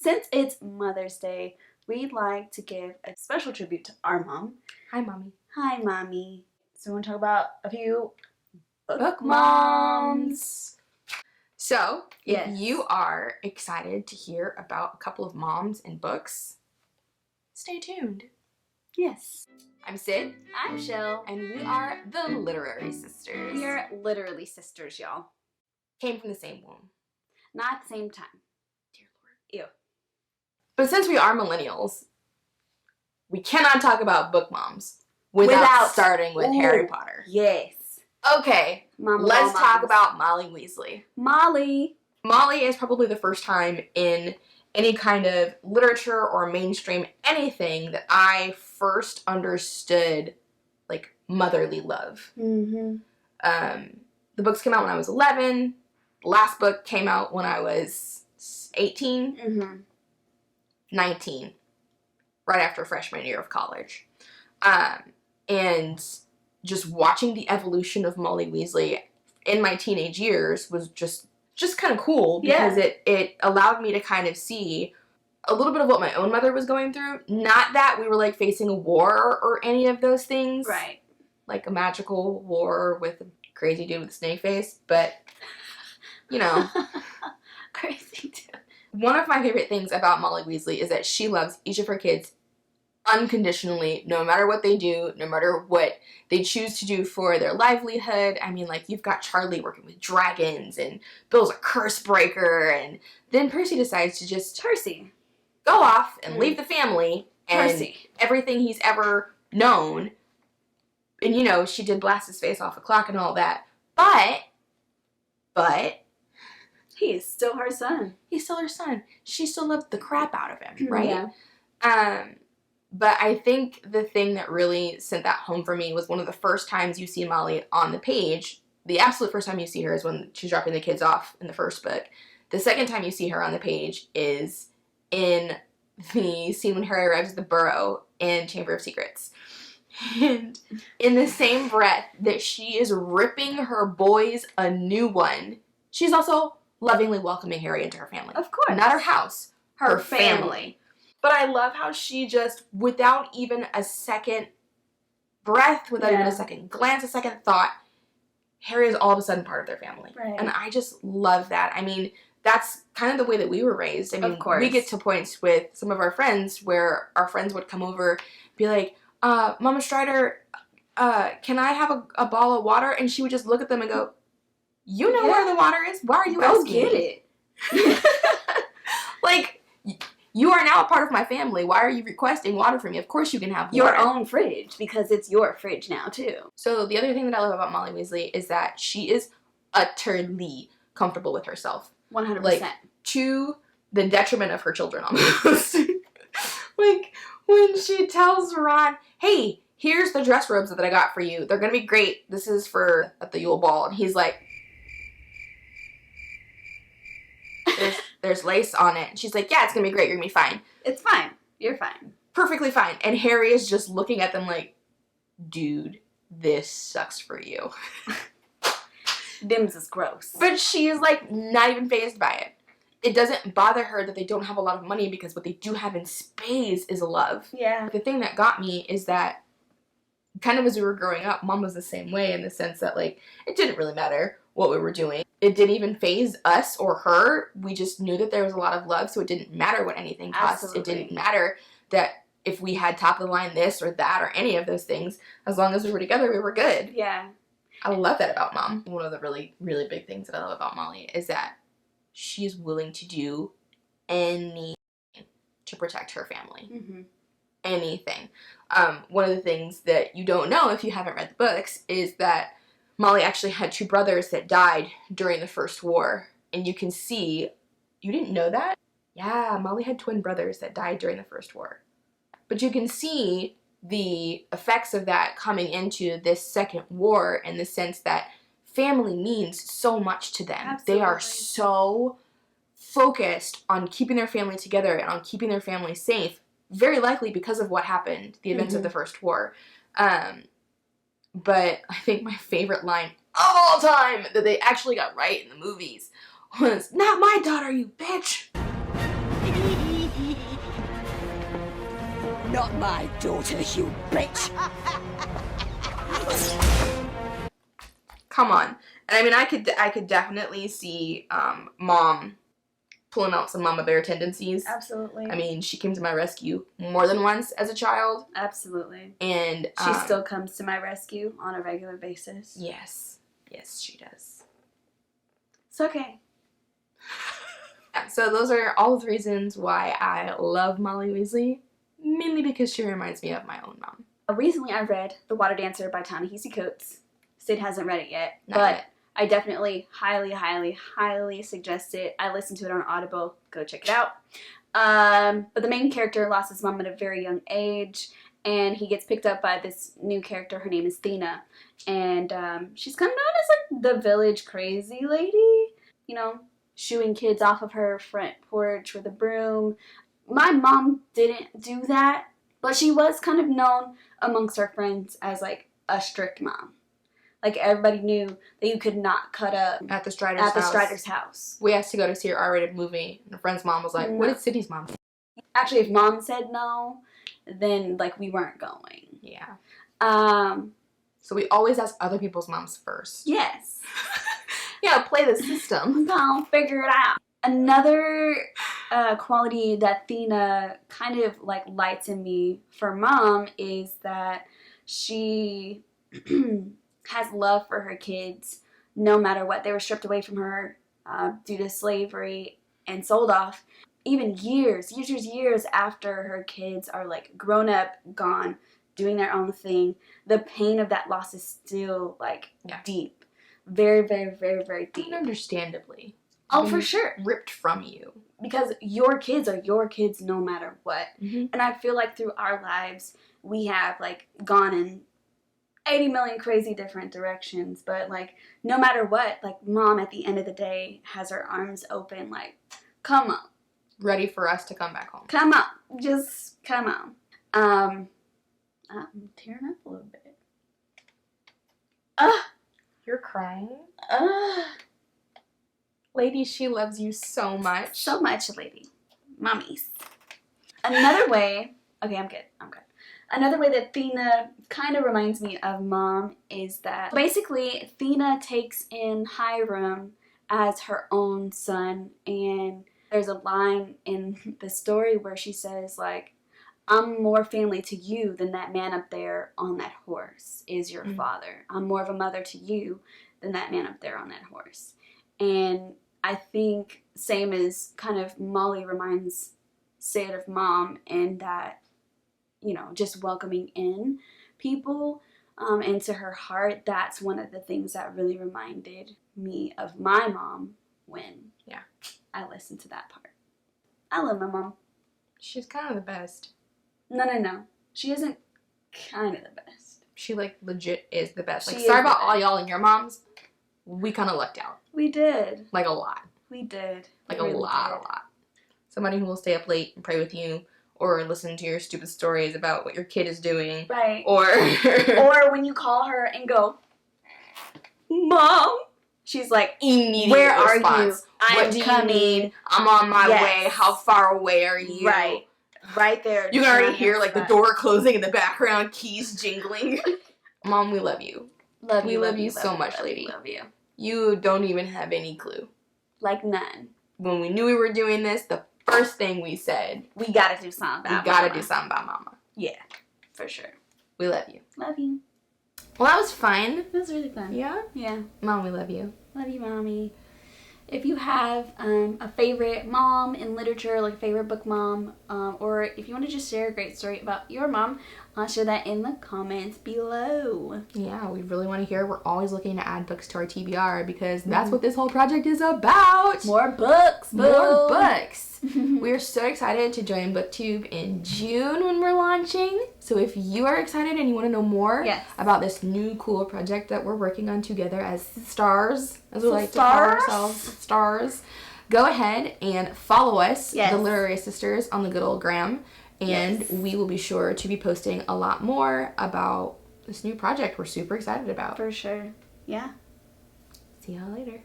Since it's Mother's Day, we'd like to give a special tribute to our mom. Hi, Mommy. Hi, Mommy. So we want to talk about a few Book moms. So, Yes. if you are excited to hear about a couple of moms and books, stay tuned. Yes. I'm Sid. I'm Shell. And we are the Literary Sisters. We are literally sisters, y'all. Came from the same womb. Not at the same time. Dear Lord. Ew. But since we are millennials, we cannot talk about book moms without starting with Harry Potter. Yes. Okay, Mama let's talk moms. about Molly Weasley. Molly. Molly is probably the first time in any kind of literature or mainstream anything that I first understood, like, motherly love. Mm-hmm. The books came out when I was 11. The last book came out when I was 18, Mm-hmm. 19, right after freshman year of college. And just watching the evolution of Molly Weasley in my teenage years was just kind of cool because it allowed me to kind of see a little bit of what my own mother was going through. Not that we were, like, facing a war or any of those things. Right. Like a magical war with a crazy dude with a snake face, but, you know. Crazy dude. One of my favorite things about Molly Weasley is that she loves each of her kids unconditionally, no matter what they do, no matter what they choose to do for their livelihood. I mean, like, you've got Charlie working with dragons, and Bill's a curse breaker, and then Percy decides to just go off and leave the family and everything he's ever known. And, you know, she did blast his face off a clock and all that. But he is still her son. He's still her son. She still loved the crap out of him, right? Yeah. But I think the thing that really sent that home for me was one of the first times you see Molly on the page. The absolute first time you see her is when she's dropping the kids off in the first book. The second time you see her on the page is in the scene when Harry arrives at the Burrow in Chamber of Secrets. And in the same breath that she is ripping her boys a new one, she's also lovingly welcoming Harry into her family. Of course. Not her house, her family. But I love how she just, without even a second breath, without even a second glance, a second thought, Harry is all of a sudden part of their family. Right. And I just love that. I mean, that's kind of the way that we were raised. I mean, of course. We get to points with some of our friends where our friends would come over and be like, Mama Strider, can I have a ball of water? And she would just look at them and go, you know where the water is? Why are you asking Go get me? it. Like, you are now a part of my family. Why are you requesting water from me? Of course you can have water. Your own fridge, because it's your fridge now, too. So the other thing that I love about Molly Weasley is that she is utterly comfortable with herself. 100%. Like, to the detriment of her children, almost. Like, when she tells Ron, hey, here's the dress robes that I got for you. They're going to be great. This is for at the Yule Ball. And he's like, there's lace on it. And she's like, yeah, it's going to be great. You're going to be fine. It's fine. You're fine. Perfectly fine. And Harry is just looking at them like, dude, this sucks for you. Dims is gross. But she is, like, not even fazed by it. It doesn't bother her that they don't have a lot of money because what they do have in spades is love. Yeah. The thing that got me is that kind of as we were growing up, Mom was the same way in the sense that, like, it didn't really matter what we were doing. It didn't even faze us or her. We just knew that there was a lot of love, so it didn't matter what anything cost. Absolutely. It didn't matter that if we had top of the line this or that or any of those things. As long as we were together, we were good. Yeah. I love that about Mom. One of the really, really big things that I love about Molly is that she's willing to do anything to protect her family. Mm-hmm. Anything. One of the things that you don't know if you haven't read the books is that Molly actually had 2 brothers that died during the First War. And you can see, you didn't know that? Yeah, Molly had twin brothers that died during the First War. But you can see the effects of that coming into this second war in the sense that family means so much to them. Absolutely. They are so focused on keeping their family together and on keeping their family safe, very likely because of what happened, the events of the First War. But I think my favorite line of all time that they actually got right in the movies was, "Not my daughter, you bitch!" not my daughter, you bitch. Come on. And I mean, I could definitely see Mom pulling out some mama bear tendencies. Absolutely. I mean, she came to my rescue more than once as a child. Absolutely. And she still comes to my rescue on a regular basis. Yes. Yes, she does. It's okay. Yeah, so those are all of the reasons why I love Molly Weasley. Mainly because she reminds me of my own mom. Recently I read The Water Dancer by Ta-Nehisi Coates. Sid hasn't read it yet. Not but yet. I definitely highly suggest it. I listened to it on Audible. Go check it out. But the main character lost his mom at a very young age, and he gets picked up by this new character. Her name is Thena, and she's kind of known as like the village crazy lady. You know, shooing kids off of her front porch with a broom. My mom didn't do that, but she was kind of known amongst her friends as like a strict mom. Like, everybody knew that you could not cut up At the Strider's house. We asked to go to see an R-rated movie, and a friend's mom was like, No. what did Sydney's mom say? Actually, if mom said no, then, like, we weren't going. Yeah. Um, So we always ask other people's moms first. yes. Yeah, play the system. I'll figure it out. Another quality that Thena kind of, like, lights in me for mom is that she has love for her kids no matter what. They were stripped away from her due to slavery and sold off. Even years after her kids are like grown up, gone, doing their own thing, the pain of that loss is still like deep. Very, very, very, very deep. And understandably. Oh, for sure. Ripped from you. Because your kids are your kids no matter what. Mm-hmm. And I feel like through our lives, we have like gone in 80 million crazy different directions, but like no matter what, like mom at the end of the day has her arms open, like, come on, Ready for us to come back home. come on, just come on. I'm tearing up a little bit. You're crying? Lady, she loves you so much. So much, lady. Mommies. Another way, okay, I'm good. Another way that Thena kind of reminds me of mom is that basically Thena takes in Hiram as her own son, and there's a line in the story where she says like, I'm more family to you than that man up there on that horse is your father. I'm more of a mother to you than that man up there on that horse. And I think same as kind of Molly reminds Sid of mom, in that, you know, just welcoming in people into her heart. That's one of the things that really reminded me of my mom when I listened to that part. I love my mom. She's kind of the best. No. She isn't kind of the best. She, like, legit is the best. Like, She sorry is about the all best. y'all and your moms. We kind of lucked out. We did. Like, a lot. We did. Like, We a really lot. did. Somebody who will stay up late and pray with you, or listen to your stupid stories about what your kid is doing. Right. Or Or when you call her and go, Mom, she's like, immediate where response. are you? What do you need? I'm on my way. How far away are you? Right there. You can already hear like the door closing in the background, keys jingling. Mom, we love you. We love you so much, lady. Love you. You don't even have any clue. Like none. When we knew we were doing this, the first thing we said, We gotta do something about we gotta mama. do something about mama. Yeah, for sure. We love you. Love you. Well, that was fun. It was really fun. Yeah? Yeah. Mom, we love you. Love you, Mommy. If you have a favorite mom in literature, like a favorite book mom, or if you want to just share a great story about your mom, share that in the comments below. Yeah, we really want to hear. We're always looking to add books to our TBR because that's what this whole project is about. More books, boo. More books. We're so excited to join BookTube in June when we're launching. So if you are excited and you want to know more about this new cool project that we're working on together as stars, as we like to call ourselves, stars, go ahead and follow us, the Literary Sisters, on the good old gram. And we will be sure to be posting a lot more about this new project we're super excited about. For sure. Yeah. See y'all later.